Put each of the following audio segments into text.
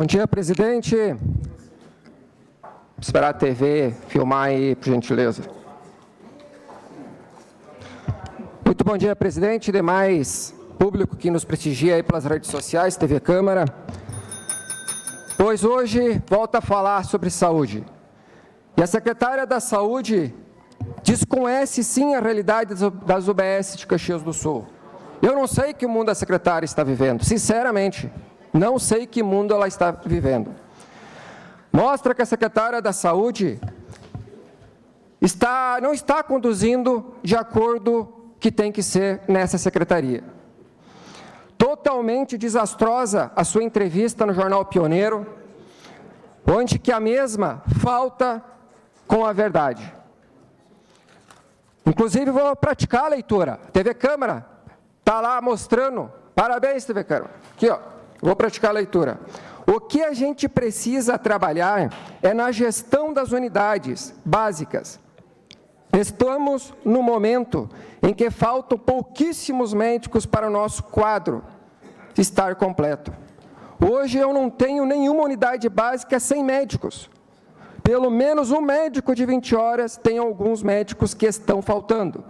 Bom dia, presidente. Esperar a TV filmar aí, por gentileza. Muito bom dia, presidente e demais público que nos prestigia aí pelas redes sociais, TV Câmara. Pois hoje volta a falar sobre saúde. E a secretária da Saúde desconhece sim a realidade das UBS de Caxias do Sul. Eu não sei que mundo a secretária está vivendo, sinceramente. Não sei que mundo ela está vivendo. Mostra que a secretária da Saúde não está conduzindo de acordo que tem que ser nessa secretaria. Totalmente desastrosa a sua entrevista no Jornal Pioneiro, onde que a mesma falta com a verdade. Inclusive, vou praticar a leitura. TV Câmara está lá mostrando. Parabéns, TV Câmara. Aqui, ó. Vou praticar a leitura. O que a gente precisa trabalhar é na gestão das unidades básicas. Estamos no momento em que faltam pouquíssimos médicos para o nosso quadro estar completo. Hoje eu não tenho nenhuma unidade básica sem médicos. Pelo menos um médico de 20 horas, tem alguns médicos que estão faltando.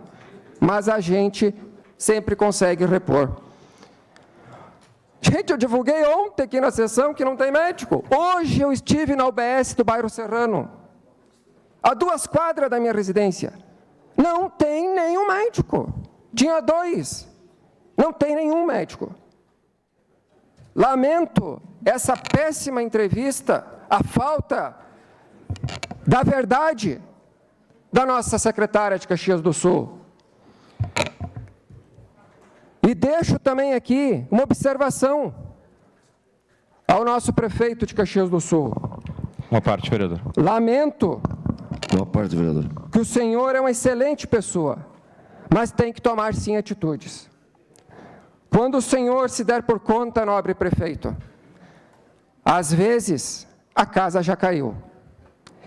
Mas a gente sempre consegue repor. Gente, eu divulguei ontem aqui na sessão que não tem médico. Hoje eu estive na UBS do bairro Serrano, a 2 quadras da minha residência. Não tem nenhum médico. Tinha 2. Não tem nenhum médico. Lamento essa péssima entrevista, a falta da verdade da nossa secretária de Caxias do Sul. E deixo também aqui uma observação ao nosso prefeito de Caxias do Sul. Uma parte, vereador. Lamento uma parte, vereador, que o senhor é uma excelente pessoa, mas tem que tomar sim atitudes. Quando o senhor se der por conta, nobre prefeito, às vezes a casa já caiu.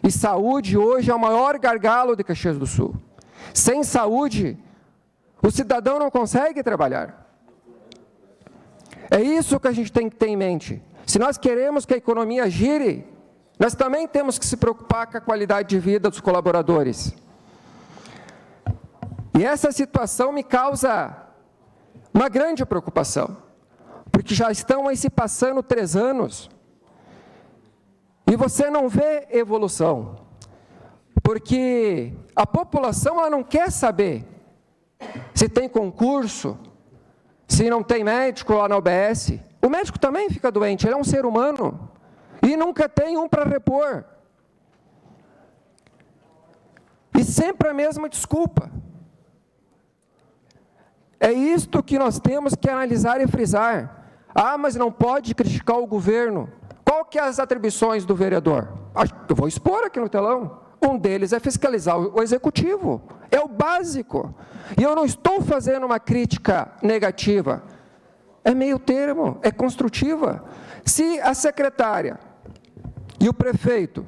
E saúde hoje é o maior gargalo de Caxias do Sul. Sem saúde, o cidadão não consegue trabalhar. É isso que a gente tem que ter em mente. Se nós queremos que a economia gire, nós também temos que se preocupar com a qualidade de vida dos colaboradores. E essa situação me causa uma grande preocupação, porque já estão aí se passando 3 anos, e você não vê evolução, porque a população ela não quer saber se tem concurso, se não tem médico lá na UBS. O médico também fica doente, ele é um ser humano, e nunca tem um para repor. E sempre a mesma desculpa. É isto que nós temos que analisar e frisar. Ah, mas não pode criticar o governo. Qual que é as atribuições do vereador? Eu vou expor aqui no telão. Um deles é fiscalizar o executivo. É o básico. E eu não estou fazendo uma crítica negativa. É meio termo, é construtiva. Se a secretária e o prefeito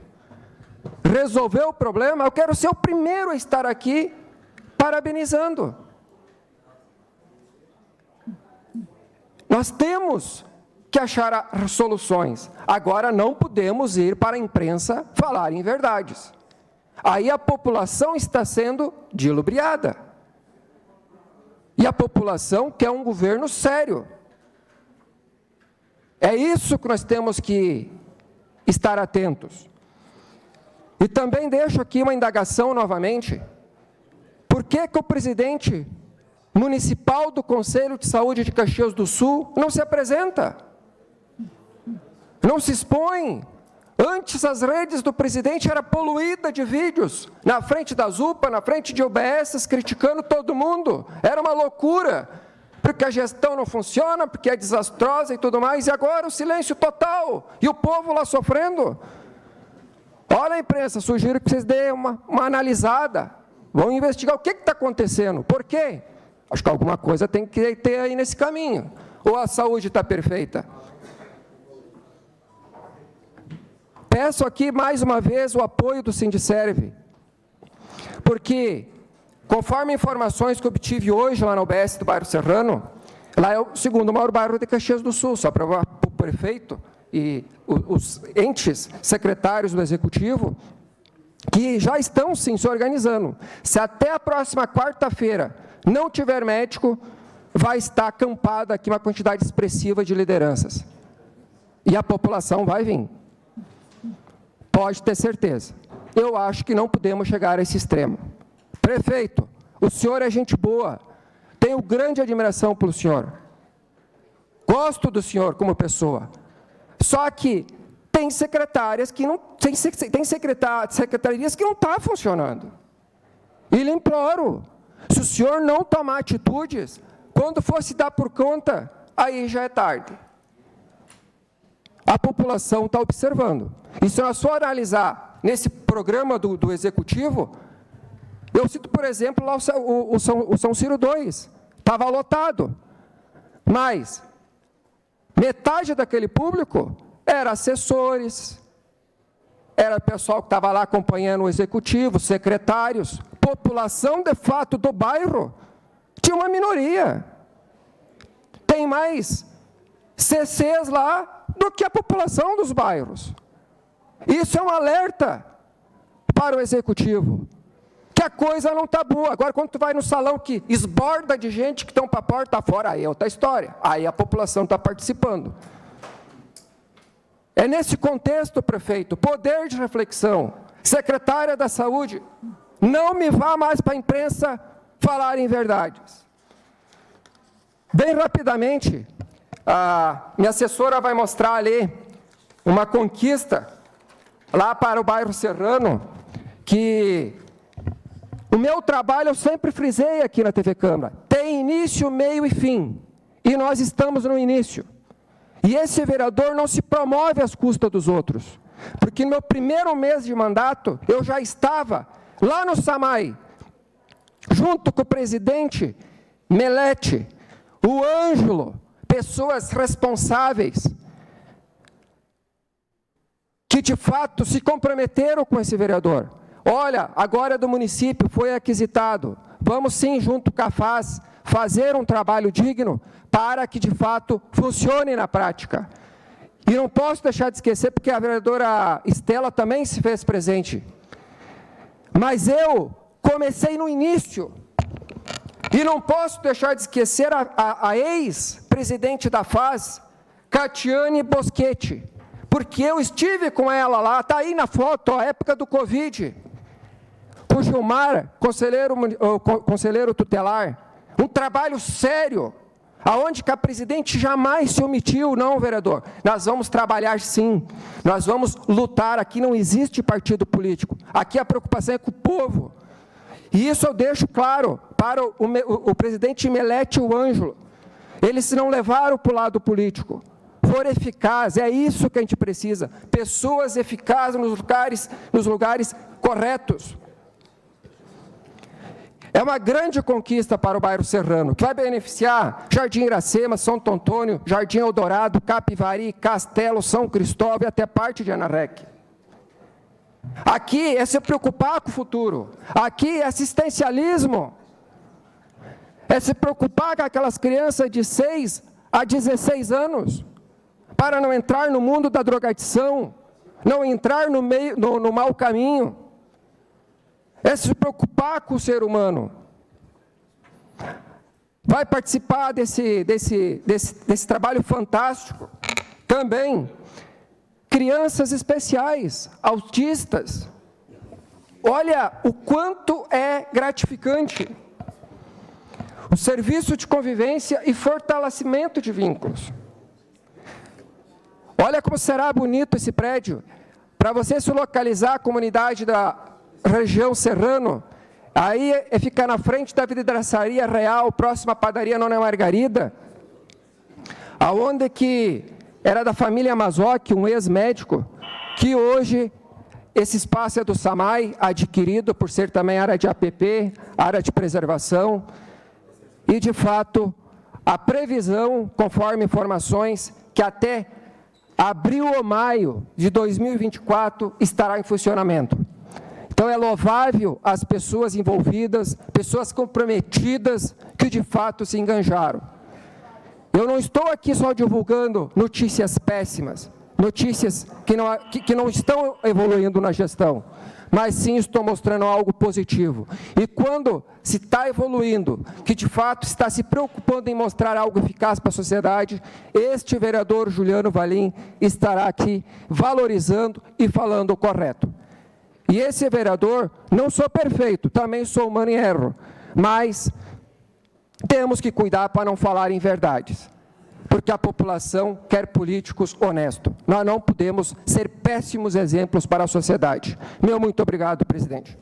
resolver o problema, eu quero ser o primeiro a estar aqui parabenizando. Nós temos que achar soluções. Agora não podemos ir para a imprensa falar em verdades. Aí a população está sendo dilubriada. E a população quer um governo sério. É isso que nós temos que estar atentos. E também deixo aqui uma indagação novamente. Por que que o presidente municipal do Conselho de Saúde de Caxias do Sul não se apresenta? Não se expõe. Antes as redes do presidente eram poluídas de vídeos, na frente das UPA, na frente de UBS, criticando todo mundo. Era uma loucura, porque a gestão não funciona, porque é desastrosa e tudo mais, e agora o silêncio total, e o povo lá sofrendo. Olha a imprensa, sugiro que vocês deem uma analisada, vão investigar o que está acontecendo, por quê? Acho que alguma coisa tem que ter aí nesse caminho, ou a saúde está perfeita? Peço aqui mais uma vez o apoio do Sindicerve, porque, conforme informações que obtive hoje lá na UBS do bairro Serrano, lá é o segundo maior bairro de Caxias do Sul, só para o prefeito e os entes secretários do Executivo, que já estão, sim, se organizando. Se até a próxima quarta-feira não tiver médico, vai estar acampada aqui uma quantidade expressiva de lideranças. E a população vai vir. Pode ter certeza. Eu acho que não podemos chegar a esse extremo. Prefeito, o senhor é gente boa. Tenho grande admiração pelo senhor. Gosto do senhor como pessoa. Só que tem secretárias que não... Tem secretarias que não estão funcionando. E lhe imploro, se o senhor não tomar atitudes, quando for se dar por conta, aí já é tarde. A população está observando. E se nós for analisar nesse programa do Executivo, eu cito, por exemplo, lá o São Ciro 2, estava lotado, mas metade daquele público era assessores, era pessoal que estava lá acompanhando o Executivo, secretários, população, de fato, do bairro, tinha uma minoria. Tem mais CCs lá do que a população dos bairros. Isso é um alerta para o Executivo, que a coisa não está boa. Agora, quando tu vai no salão que esborda de gente que estão para a porta fora, aí é outra história. Aí a população está participando. É nesse contexto, prefeito, poder de reflexão. Secretária da Saúde, não me vá mais para a imprensa falar em verdades. Bem rapidamente, a minha assessora vai mostrar ali uma conquista lá para o bairro Serrano, que o meu trabalho, eu sempre frisei aqui na TV Câmara, tem início, meio e fim, e nós estamos no início. E esse vereador não se promove às custas dos outros, porque no meu primeiro mês de mandato, eu já estava lá no SAMAI, junto com o presidente Melete, o Ângelo, pessoas responsáveis, que de fato se comprometeram com esse vereador. Olha, agora é do município, foi aquisitado, vamos sim, junto com a FAS, fazer um trabalho digno para que de fato funcione na prática. E não posso deixar de esquecer, porque a vereadora Estela também se fez presente. Mas eu comecei no início, e não posso deixar de esquecer a ex-presidente da FAS, Catiane Boschetti, porque eu estive com ela lá, está aí na foto, a época do Covid, com o Gilmar, conselheiro tutelar, um trabalho sério, aonde que a presidente jamais se omitiu, não, vereador, nós vamos trabalhar sim, nós vamos lutar, aqui não existe partido político, aqui a preocupação é com o povo, e isso eu deixo claro para o presidente Melete e o Ângelo, eles não levaram para o lado político, foram eficazes, é isso que a gente precisa, pessoas eficazes nos lugares corretos. É uma grande conquista para o bairro Serrano, que vai beneficiar Jardim Iracema, Santo Antônio, Jardim Eldorado, Capivari, Castelo, São Cristóvão e até parte de Anarrec. Aqui é se preocupar com o futuro, aqui é assistencialismo, é se preocupar com aquelas crianças de 6 a 16 anos, para não entrar no mundo da drogadição, não entrar no mau caminho, é se preocupar com o ser humano. Vai participar desse trabalho fantástico também crianças especiais, autistas. Olha o quanto é gratificante o serviço de convivência e fortalecimento de vínculos. Olha como será bonito esse prédio. Para você se localizar a comunidade da região Serrano, aí é ficar na frente da Vidraçaria Real, próxima à padaria Nona Margarida, aonde que era da família Mazoc, um ex-médico, que hoje esse espaço é do SAMAI, adquirido por ser também área de APP, área de preservação, e de fato a previsão, conforme informações, que até abril ou maio de 2024 estará em funcionamento. Então, é louvável as pessoas envolvidas, pessoas comprometidas, que de fato se enganjaram. Eu não estou aqui só divulgando notícias péssimas, notícias que não estão evoluindo na gestão, mas sim estou mostrando algo positivo. E quando se está evoluindo, que de fato está se preocupando em mostrar algo eficaz para a sociedade, este vereador Juliano Valim estará aqui valorizando e falando o correto. E esse vereador, não sou perfeito, também sou humano e erro, mas temos que cuidar para não falar em verdades, porque a população quer políticos honestos. Nós não podemos ser péssimos exemplos para a sociedade. Meu muito obrigado, presidente.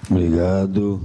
Obrigado.